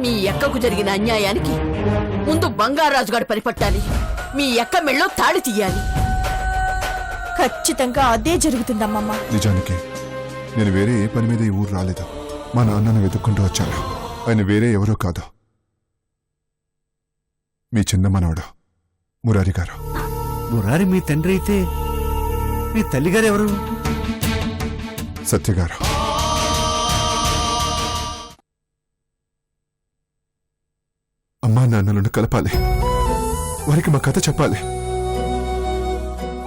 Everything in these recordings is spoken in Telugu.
మీ ఎక్కకు జరిగిన అన్యాయానికి ముందు బంగారాజు గారు పరిపట్టాలి. మీ ఎక్క మెళ్ళో తాళి తీయాలి. ఖచ్చితంగా అదే జరుగుతుందమ్మమ్మ. నిజానికి నేను వేరే ఏ పని మీద ఈ ఊరు రాలేదు. మా నాన్నను వెతుక్కుంటూ వచ్చాను. ఆయన వేరే ఎవరో కాదు, మీ చిన్న మనవడు మురారి గారు. మురారి మీ తండ్రి అయితే మీ తల్లిగారు ఎవరు? సత్య గారు. అమ్మా నాన్నలను కలపాలి, వారికి మా కథ చెప్పాలి.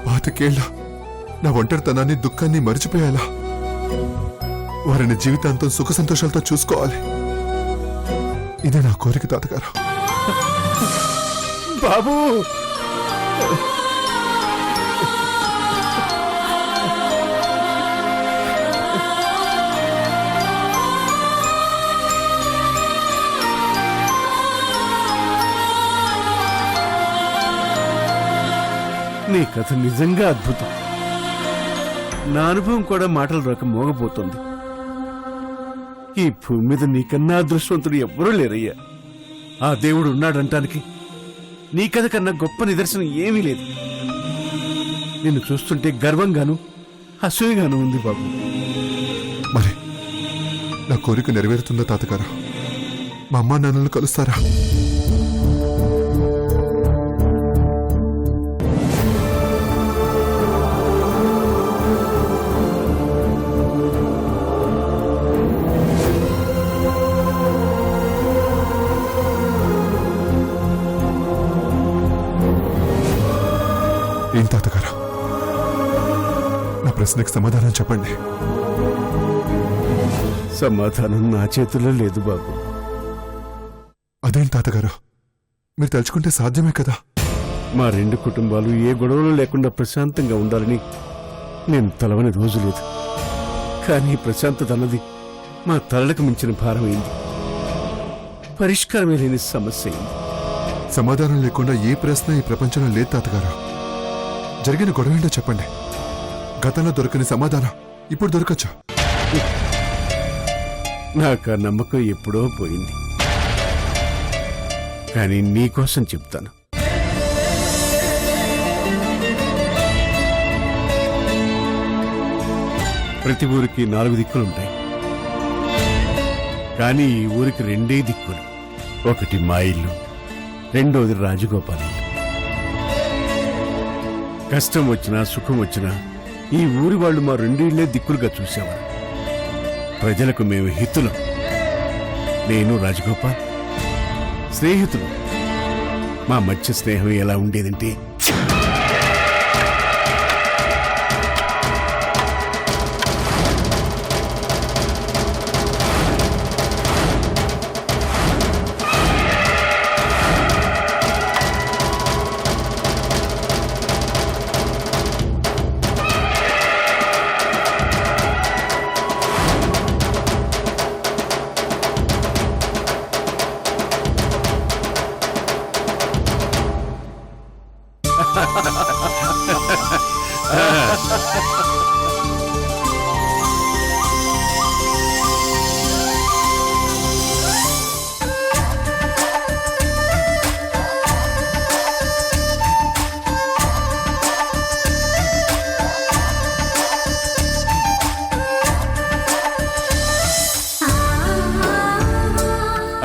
పాతికేళ్ల నా ఒంటరితనాన్ని దుఃఖాన్ని మరిచిపోయేలా వారిని జీవితాంతం సుఖ సంతోషాలతో చూసుకోవాలి. ఇదే నా కోరిక తాతగారు. బాబు, నీ కథ నిజంగా అద్భుతం. నా అనుభవం కూడా మాటలు రాక మోగపోతుంది. ఈ భూమి మీద నీకన్నా అదృష్టవంతుడు ఎవ్వరూ లేరయ్యా. ఆ దేవుడు ఉన్నాడంటానికి నీ కథ కన్నా గొప్ప నిదర్శనం ఏమీ లేదు. నిన్ను చూస్తుంటే గర్వంగాను అసూయగాను ఉంది బాబు. మరి నా కోరిక నెరవేరుతుందా తాతగారు? మా అమ్మా నాన్నలను కలుస్తారా? ఏం తాతగారు, నా ప్రశ్నకు సమాధానం చెప్పండి. సమాధానం నా చేతుల్లో లేదు బాబు. అదేం తాతగారు, మీరు తలుచుకుంటే సాధ్యమే కదా. మా రెండు కుటుంబాలు ఏ గొడవలు లేకుండా ప్రశాంతంగా ఉండాలని నేను తలవని రోజు లేదు. కానీ ప్రశాంతత అన్నది మా తలలకు మించిన భారమైంది. పరిష్కారమే లేని సమస్య అయింది. సమాధానం లేకుండా ఏ ప్రశ్న ఈ ప్రపంచంలో లేదు తాతగారు. జరిగిన గొడవ ఏంటో చెప్పండి. గతంలో దొరకని సమాధానం ఇప్పుడు దొరకచ్చా? నాకు ఆ నమ్మకం ఎప్పుడో పోయింది. కానీ నీకోసం చెప్తాను. ప్రతి ఊరికి 4 దిక్కులుంటాయి. కానీ ఈ ఊరికి 2 దిక్కులు. ఒకటి మా ఇల్లు, రెండోది రాజగోపాల్ ఇల్లు. కష్టం వచ్చినా సుఖం వచ్చినా ఈ ఊరి వాళ్ళు మా 2 ఇళ్లే దిక్కులుగా చూసేవారు. ప్రజలకు మేము హితులం. నేను రాజగోపాల్ స్నేహితులు. మా మధ్య స్నేహం ఎలా ఉండేదంటే,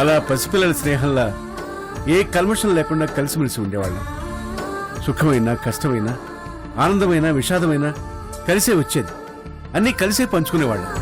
అలా పసిపిల్లల స్నేహంలా ఏ కల్మషం లేకుండా కలిసిమెలిసి ఉండేవాళ్ళం. సుఖమైనా కష్టమైనా ఆనందమైనా విషాదమైనా కలిసే వచ్చేది. అన్నీ కలిసే పంచుకునేవాళ్ళం.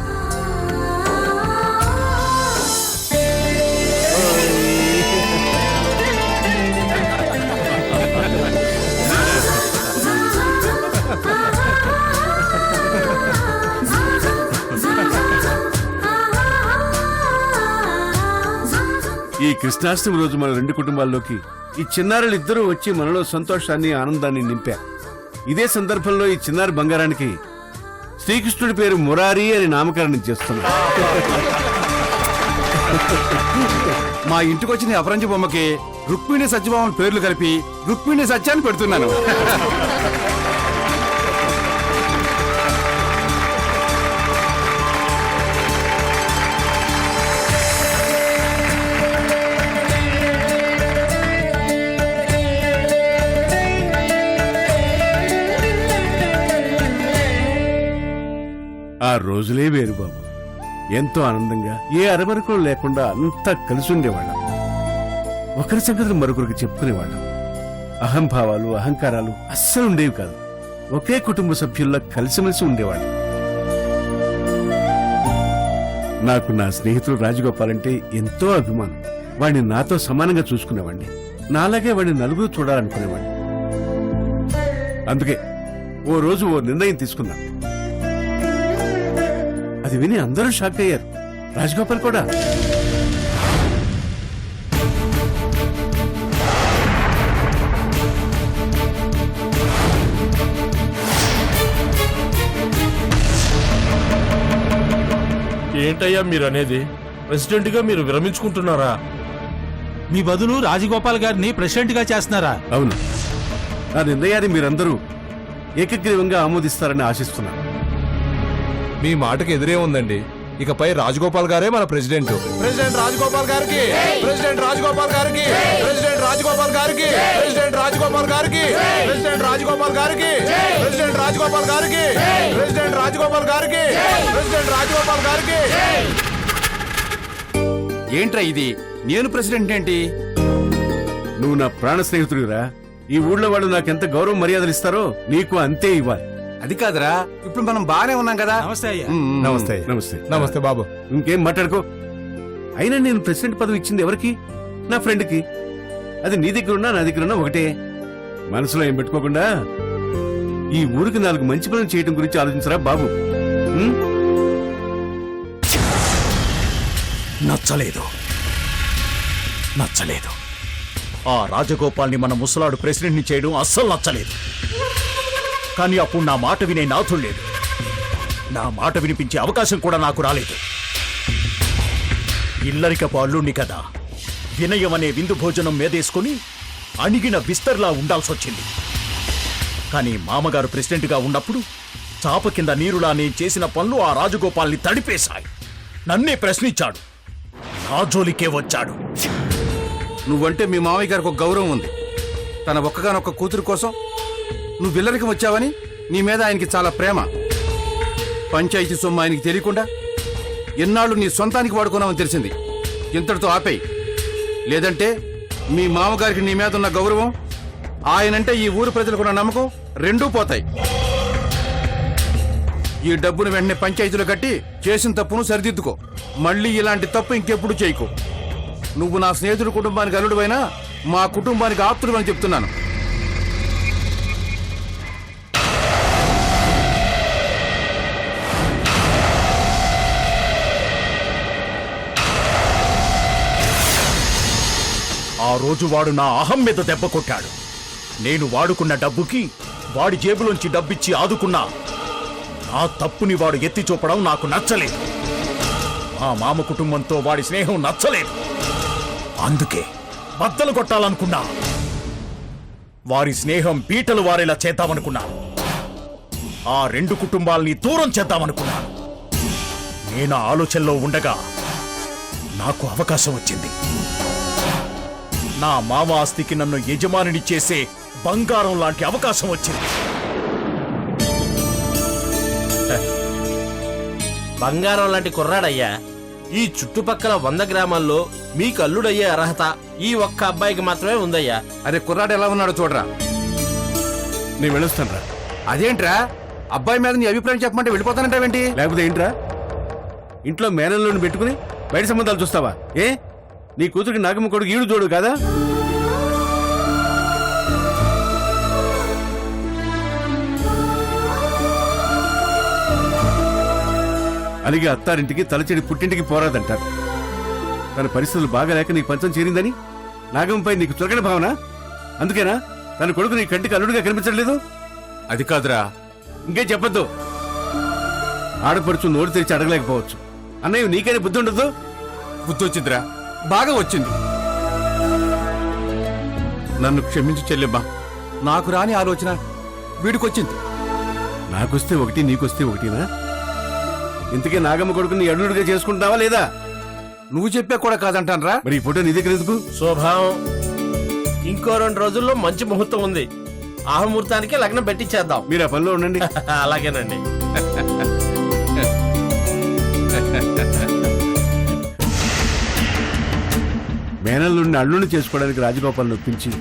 ఈ కృష్ణాష్టమి రోజు మన 2 కుటుంబాల్లోకి ఈ చిన్నారులు ఇద్దరూ వచ్చి మనలో సంతోషాన్ని ఆనందాన్ని నింపారు. ఇదే సందర్భంలో ఈ చిన్నారి బంగారానికి శ్రీకృష్ణుడి పేరు మురారి అని నామకరణం చేస్తున్నారు. మా ఇంటికి వచ్చిన అపరంజి బొమ్మకి రుక్మిణి సత్యభామల పేర్లు కలిపి రుక్మిణి సత్యాన్ని పెడుతున్నాను. రోజులే వేరు బాబు. ఎంతో ఆనందంగా ఏ అరమరకం లేకుండా అంతా కలిసి ఉండేవాళ్ళం. ఒకరి సంగతులు మరొకరికి చెప్పుకునేవాళ్ళం. అహంభావాలు అహంకారాలు అస్సలు ఉండేవి కాదు. ఒకే కుటుంబ సభ్యుల్లా కలిసిమెలిసి ఉండేవాళ్ళం. నాకు నా స్నేహితుడు రాజగోపాల్ అంటే ఎంతో అభిమానం. వాడిని నాతో సమానంగా చూసుకునేవాడిని. నాలాగే వాడిని నలుగురు చూడాలనుకునేవాడిని. అందుకే ఓ రోజు ఓ నిర్ణయం తీసుకున్నాను. అది విని అందరూ షాక్ అయ్యారు, రాజగోపాల్ కూడా. ఏంటయ్యా మీరు అనేది? ప్రెసిడెంట్ గా మీరు విరమించుకుంటున్నారా? మీ బదులు రాజగోపాల్ గారిని ప్రెసిడెంట్ గా చేస్తున్నారా? అవును, నా నిర్ణయాన్ని మీరందరూ ఏకగ్రీవంగా ఆమోదిస్తారని ఆశిస్తున్నాను. మీ మాటకు ఎదురే ఉందండి. ఇకపై రాజగోపాల్ గారే మన ప్రెసిడెంట్. ప్రెసిడెంట్ రాజగోపాల్ గారికి, ప్రెసిడెంట్ రాజగోపాల్ గారికి, ప్రెసిడెంట్ రాజగోపాల్ గారికి, ప్రెసిడెంట్ రాజగోపాల్ గారికి, ప్రెసిడెంట్ రాజగోపాల్ గారికి, ప్రెసిడెంట్ రాజగోపాల్ గారికి, ప్రెసిడెంట్ రాజగోపాల్ గారికి, ప్రెసిడెంట్ రాజగోపాల్ గారికి. ఏంట్రా ఇది? నేను ప్రెసిడెంట్ ఏంటి? నువ్వు నా ప్రాణ స్నేహితుడిరా. ఈ ఊళ్ళో వాళ్ళు నాకెంత గౌరవం మర్యాదలు ఇస్తారో నీకు అంతే ఇవ్వాలి. అది కాదురా, ఇప్పుడు మనం బానే ఉన్నాం కదా. నమస్తే అయ్యా. నమస్తే. నమస్తే. నమస్తే బాబు. ఇంకేం మాట్లాడుకో. అయినా నేను ప్రెసిడెంట్ పదవి ఇచ్చింది ఎవరికి? నా ఫ్రెండ్కి. అది నీ దగ్గరున్నా నా దగ్గరున్నా ఒకటే. మనసులో ఏం పెట్టుకోకుండా ఈ ఊరికి 4 మంచి పనులు చేయడం గురించి ఆలోచించరా బాబు. నచ్చలేదు. ఆ రాజగోపాల్ని మన ముసలాడు ప్రెసిడెంట్ని చేయడం అస్సలు నచ్చలేదు. కానీ అప్పుడు నా మాట వినే నాథుడు లేడు. నా మాట వినిపించే అవకాశం కూడా నాకు రాలేదు. ఇల్లరికపు అల్లుణ్ణి కదా, వినయం అనే విందు భోజనం మీదేసుకుని అణిగిన బిస్తర్లా ఉండాల్సొచ్చింది. కానీ మామగారు ప్రెసిడెంట్గా ఉన్నప్పుడు చాప కింద నీరులా నేను చేసిన పనులు ఆ రాజగోపాల్ని తడిపేశాయి. నన్నే ప్రశ్నించాడు, నా జోలికే వచ్చాడు. నువ్వంటే మీ మామయ్య గారికి ఒక గౌరవం ఉంది. తన ఒక్కగానొక్క కూతురు కోసం నువ్వు విల్లరికి వచ్చావని నీ మీద ఆయనకి చాలా ప్రేమ. పంచాయతీ సొమ్ము ఆయనకి తెలియకుండా ఎన్నాళ్ళు నీ సొంతానికి వాడుకున్నావని తెలిసింది. ఇంతటితో ఆపేయి. లేదంటే మీ మామగారికి నీ మీద ఉన్న గౌరవం, ఆయనంటే ఈ ఊరు ప్రజలకున్న నమ్మకం రెండూ పోతాయి. ఈ డబ్బును వెంటనే పంచాయతీలో కట్టి చేసిన తప్పును సరిదిద్దుకో. మళ్ళీ ఇలాంటి తప్పు ఇంకెప్పుడు చేయకు. నువ్వు నా స్నేహితుడి కుటుంబానికి అల్లుడువైనా మా కుటుంబానికి ఆప్తుడు అని చెప్తున్నాను. ఆ రోజు వాడు నా అహం మీద దెబ్బ కొట్టాడు. నేను వాడుకున్న డబ్బుకి వాడి జేబులోంచి డబ్బిచ్చి ఆదుకున్నా. నా తప్పుని వాడు ఎత్తి చూపడం నాకు నచ్చలేదు. మా మామ కుటుంబంతో వాడి స్నేహం నచ్చలేదు. అందుకే బద్దలు కొట్టాలనుకున్నా. వారి స్నేహం పీటలు వారేలా చేద్దామనుకున్నా. ఆ 2 కుటుంబాల్ని దూరం చేద్దామనుకున్నా. నేను ఆలోచనలో ఉండగా నాకు అవకాశం వచ్చింది. నా మామ ఆస్తికి నన్ను యజమానిని చేసే బంగారం లాంటి అవకాశం వచ్చింది. బంగారం లాంటి కుర్రాడయ్యా. ఈ చుట్టుపక్కల 100 గ్రామాల్లో మీకు అల్లుడయ్యే అర్హత ఈ ఒక్క అబ్బాయికి మాత్రమే ఉందయ్యా. అరే కుర్రాడు ఎలా ఉన్నాడో చూడరా. నేను వెళ్ళొస్తాను. అదేంట్రా, అబ్బాయి మీద నీ అభిప్రాయం చెప్పమంటే వెళ్ళిపోతానంటావేంటి? లేకపోతే ఏంట్రా, ఇంట్లో మేనల్లోని పెట్టుకుని బయట సంబంధాలు చూస్తావా? ఏ నీ కూతురికి నాగమ్మ కొడుకు ఈడు చూడు కదా? అలాగే అత్తారింటికి తలచెడి పుట్టింటికి పోరాదంటారు. తన పరిస్థితులు బాగాలేక నీ పంచం చేరిందని నాగమ్మపై నీకు చురకని భావన. అందుకేనా తన కొడుకు నీ కంటికి అల్లుడిగా కనిపించట్లేదు? అది కాదురా. ఇంకేం చెప్పొద్దు. ఆడపడుచు నోరు తెరిచి అడగలేకపోవచ్చు. అన్నయ్య నీకైనా బుద్ధి ఉండదు? బుద్ధి వచ్చిందిరా, బాగా వచ్చింది. నన్ను క్షమించు చెల్లెమ్మా. నాకు రాని ఆలోచన వీడికొచ్చింది. నాకొస్తే ఒకటి, నీకొస్తే ఒకటినా? ఇంతకీ నాగమ్మ కొడుకుని అల్లుడిగా చేసుకుంటావా లేదా? నువ్వు చెప్పే కూడా కాదంటానరా. మరి ఈ ఫోటో నీ దగ్గర ఎందుకు? శోభం. ఇంకో 2 రోజుల్లో మంచి ముహూర్తం ఉంది. ఆ ముహూర్తానికి లగ్నం పెట్టించేద్దాం. మీరు ఆ పనిలో ఉండండి. అలాగేనండి. మేనల్లుండి అల్లుని చేసుకోవడానికి రాజగోపాల్ నొప్పించి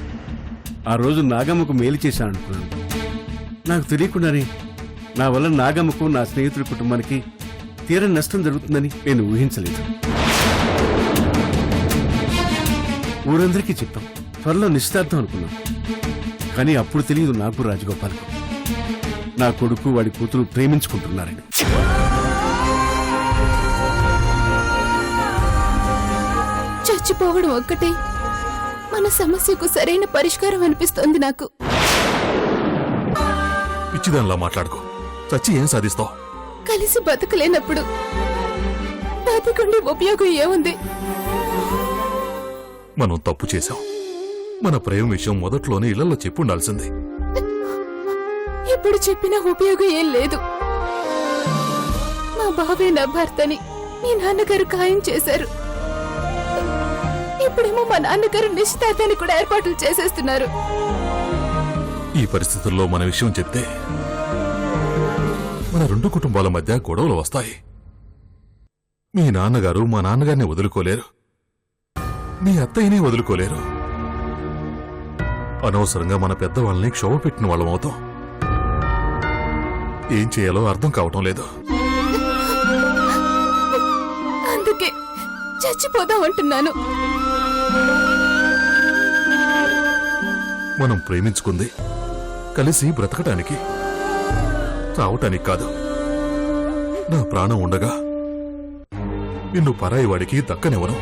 ఆ రోజు నాగమ్మకు మేలు చేశాను అనుకున్నాను. నాకు తెలియకుండానే నా వల్ల నాగమ్మకు నా స్నేహితుడి కుటుంబానికి తీరని నష్టం జరుగుతుందని నేను ఊహించలేదు. ఊరందరికీ చెప్పాం, త్వరలో నిశ్చితార్థం అనుకున్నాం. కానీ అప్పుడు తెలియదు నాకు రాజగోపాల్కు నా కొడుకు వాడి కూతురు ప్రేమించుకుంటున్నారని. చచ్చిపోవడం ఒక్కటే మన సమస్యకు సరైన పరిష్కారం అనిపిస్తోంది నాకు. పిచ్చిదానిలా మాట్లాడుకో. చచ్చి ఏం సాధిస్తావు? కలిసి బతకలేనప్పుడు బతికుండి ఉపయోగం ఏముంది? మనం తప్పు చేశాం. మన ప్రేమ విషయం మొదట్లోనే ఇళ్లలో చెప్పుండాల్సింది. ఇప్పుడు చెప్పిన ఉపయోగం ఏం లేదు. మా బావే నా భర్తని మీ నాన్నగారు ఖాయం చేశారు. ఇప్పుడేమో మా నాన్నగారు నిశ్చితార్థాన్ని కూడా ఏర్పాట్లు చేసేస్తున్నారు. ఈ పరిస్థితుల్లో మన విషయం చెప్తే మన రెండు కుటుంబాల మధ్య గొడవలు వస్తాయి. మీ నాన్నగారు మా నాన్నగారిని వదులుకోలేరు, మీ అత్తయ్యని వదులుకోలేరు. అనవసరంగా మన పెద్దవాళ్ళని క్షోభ పెట్టిన వాళ్ళమవుతాం. ఏం చేయాలో అర్థం కావటం లేదు. అందుకే చచ్చిపోదామంటున్నాను. మనం ప్రేమించుకుంది కలిసి బ్రతకటానికి, చావటానికి కాదు. నా ప్రాణం ఉండగా నిన్ను పరాయి వాడికి దక్కనివ్వను.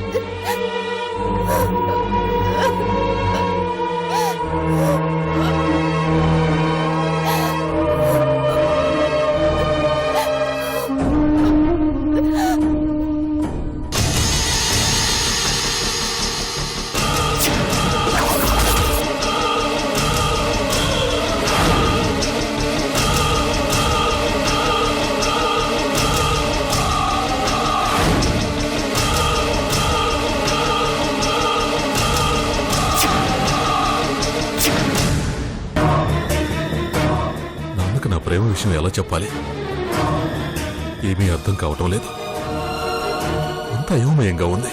నాన్నకు నా ప్రేమ విషయం ఎలా చెప్పాలి? ఏమీ అర్థం కావటం లేదు. అంత అయోమయంగా ఉంది.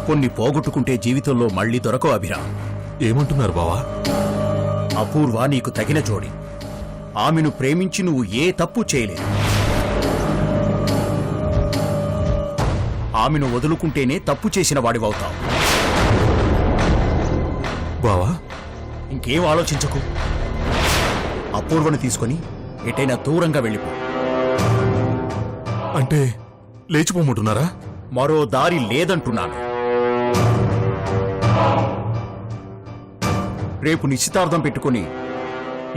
కొన్ని పోగొట్టుకుంటే జీవితంలో మళ్ళీ దొరకవు అభిరామ్. ఏమంటున్నారు బావా? అపూర్వ నీకు తగిన జోడి. ఆమెను ప్రేమించి నువ్వు ఏ తప్పు చేయలేదు. ఆమెను వదులుకుంటేనే తప్పు చేసిన వాడివవుతావు. బావా, ఇంకేం ఆలోచించకు. అపూర్వను తీసుకొని ఎటైనా దూరంగా వెళ్ళిపో. అంటే లేచిపోమంటున్నారా? మరో దారి లేదంటున్నాను. రేపు నిశ్చితార్థం పెట్టుకుని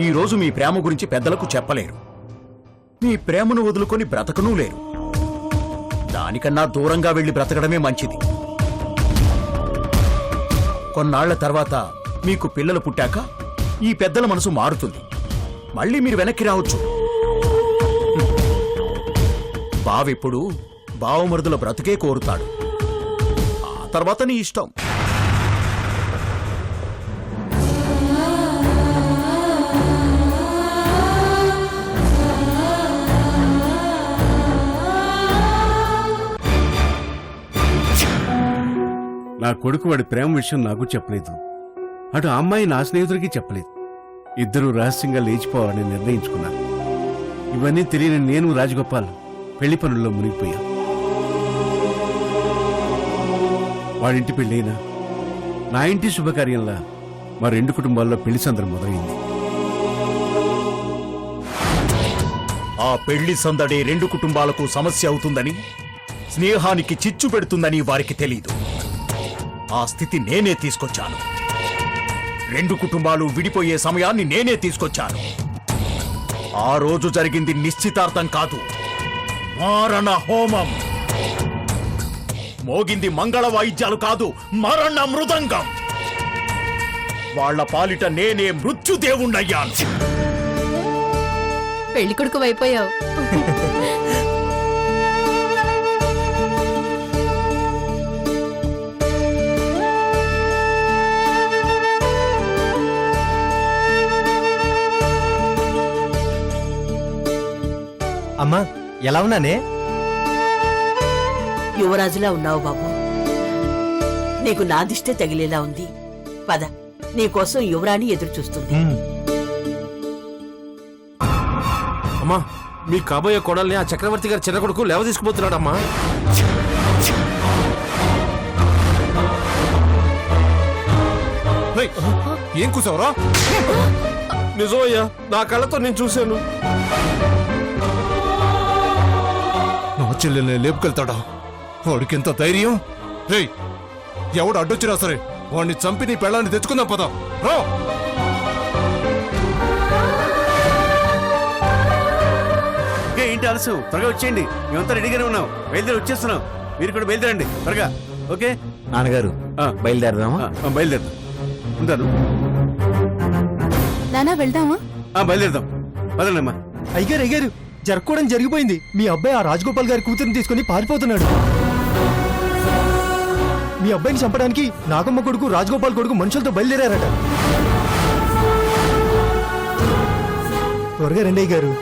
ఈ రోజు మీ ప్రేమ గురించి పెద్దలకు చెప్పలేరు. మీ ప్రేమను వదులుకొని బ్రతకనూ లేరు. దానికన్నా దూరంగా వెళ్లి బ్రతకడమే మంచిది. కొన్నాళ్ల తర్వాత మీకు పిల్లలు పుట్టాక ఈ పెద్దల మనసు మారుతుంది. మళ్ళీ మీరు వెనక్కి రావచ్చు. బావెప్పుడు బావమరుదుల బ్రతుకే కోరుతాడు. ఆ తర్వాత నీ ఇష్టం. నా కొడుకు వాడి ప్రేమ విషయం నాకు చెప్పలేదు. అటు ఆ అమ్మాయి నా స్నేహితుడికి చెప్పలేదు. ఇద్దరూ రహస్యంగా లేచిపోవాలని నిర్ణయించుకున్నారు. ఇవన్నీ తెలియని నేను రాజగోపాల్ పెళ్లి పనుల్లో మునిగిపోయాం. వాడింటి పెళ్ళైనా నా ఇంటి శుభకార్యంలా మా రెండు కుటుంబాల్లో పెళ్లి సందడి మొదలైంది. ఆ పెళ్లి సందడి రెండు కుటుంబాలకు సమస్య అవుతుందని, స్నేహానికి చిచ్చు పెడుతుందని వారికి తెలీదు. ఆ స్థితి నేనే తీసుకొచ్చాను. రెండు కుటుంబాలు విడిపోయే సమయాన్ని నేనే తీసుకొచ్చాను. ఆ రోజు జరిగింది నిశ్చితార్థం కాదు, మారణ హోమం. మోగింది మంగళ వాయిద్యాలు కాదు, మరణ మృదంగం. వాళ్ల పాలిట నేనే మృత్యుదేవుణ్ణయ్యాను. పెళ్లి కొడుకు అయిపోయావు. ఎలా ఉన్నానే? యువరాజులా ఉన్నావు బాబు. నీకు నా దిష్టే తగిలేలా ఉంది. పద, నీకోసం యువరాణి ఎదురు చూస్తుంది. అమ్మా, మీ కాబోయే కోడల్ని ఆ చక్రవర్తి గారి చిన్న కొడుకు లేవ తీసుకుపోతున్నాడమ్మా. రేయ్, ఏం కూసావురా? నిజమయ్యా, నా కళ్ళతో నేను చూశాను. నా చెల్లెల్ని లేపుకెళ్తాడా? వాడికింత ధైర్యం? రేయ్, ఎవడు అడ్డొచ్చినా సరే వాడిని చంపి నీ పెళ్ళాన్ని తెచ్చుకుందాం పద. రా. ఏంటి ఆలస్యం? త్వరగా వచ్చేయండి, మేమంతా రెడీగానే ఉన్నాం. బయలుదేరి వచ్చేస్తున్నాం, మీరు కూడా బయలుదేరండి త్వరగా. ఓకే నాన్నగారు బయలుదేరదామా? బయలుదేరదాం. ఉంటాను. నానా వెళ్దామా? బయలుదేరదాం, పదండమ్మా. అయ్యారు అయ్యారు, జరగకూడదు జరిగిపోయింది. మీ అబ్బాయి ఆ రాజగోపాల్ గారి కూతురుని తీసుకుని పారిపోతున్నాడు. మీ అబ్బాయిని చంపడానికి నాగమ్మ కొడుకు రాజగోపాల్ కొడుకు మనుషులతో బయలుదేరారట. త్వరగా రండి అయ్యారు.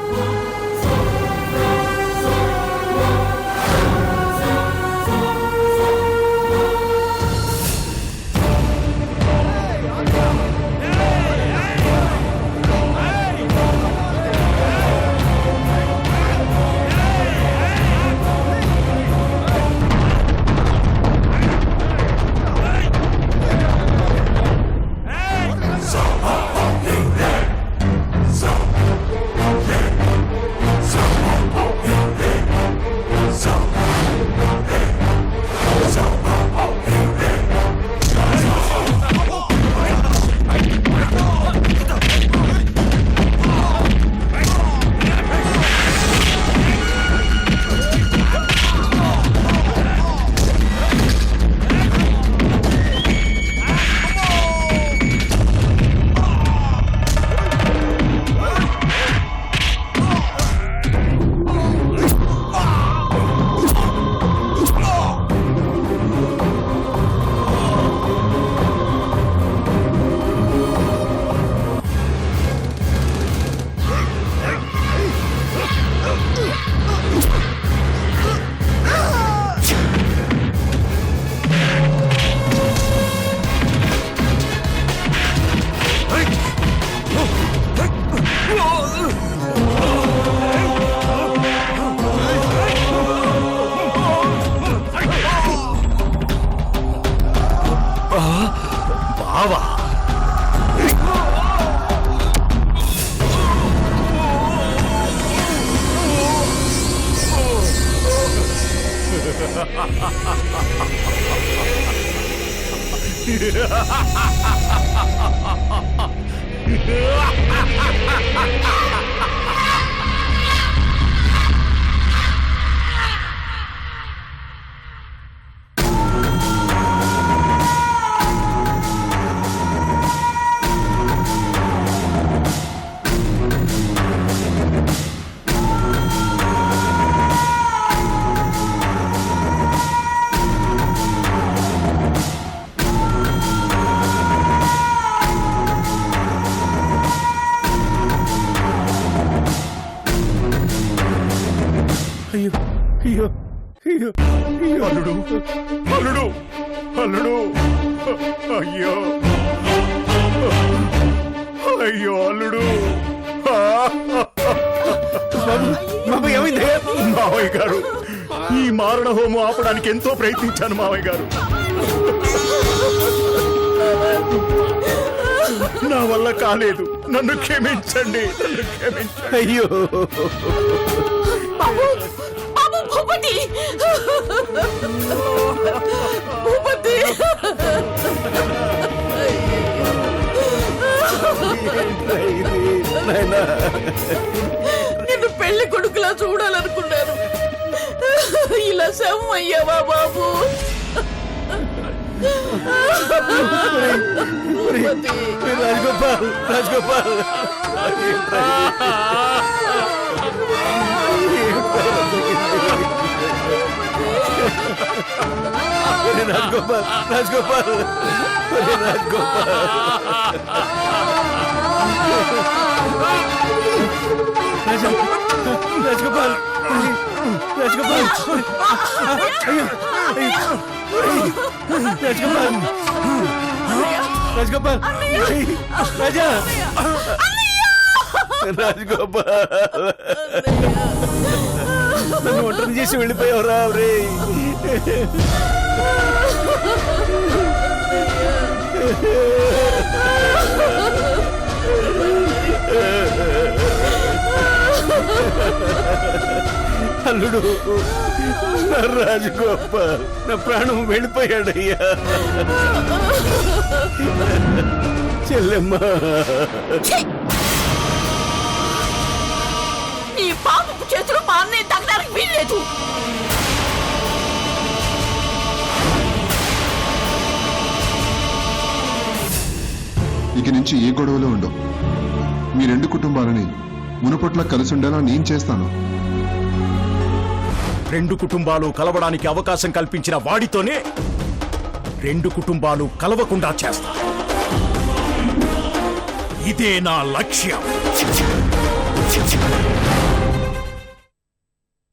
అయ్యో అయ్యో అయ్యో, అల్లుడు అల్లుడు అల్లుడు, అయ్యో అయ్యో అల్లుడు. బాబు ఏమైంది? మావయ్య గారు, ఈ మారణ హోమం ఆపడానికి ఎంతో ప్రయత్నించాను మావయ్య గారు. నా వల్ల కాలేదు, నన్ను క్షమించండి, నన్ను క్షమించండి. అయ్యో బాబు, బాబు, భూపతి, భూపతి. నిన్ను పెళ్లి కొడుకులా చూడాలనుకున్నాను, ఇలా శవం అయ్యావా బాబు? రాజగోపాల్, రాజగోపాల్, రాజగోపాల్, రాజగోపాల్, రాజగోపాల్. రాజగోపాల్ రాజగోపాల్ అయ్యో రాజగోపాల్ రాజగోపాల్ రాజా రాజగోపాల్ నన్ను ఒంటరి చేసి వెళ్ళిపోయావురా రే అల్లుడు నా రాజగోపాల్ నా ప్రాణం వెళ్ళిపోయాడయ్యా చెల్లెమ్మా నీ పాపపు చేతులు మా అన్నయ్య తగ్గడానికి వీల్లేదు. ఇక నుంచి ఏ గొడవలో ఉండవు. మీ రెండు కుటుంబాలని మునుపట్ల కలిసి ఉండేలా నేను చేస్తాను. రెండు కుటుంబాలు కలవడానికి అవకాశం కల్పించిన వాడితోనే రెండు కుటుంబాలు కలవకుండా చేస్తా. ఇదే నా లక్ష్యం.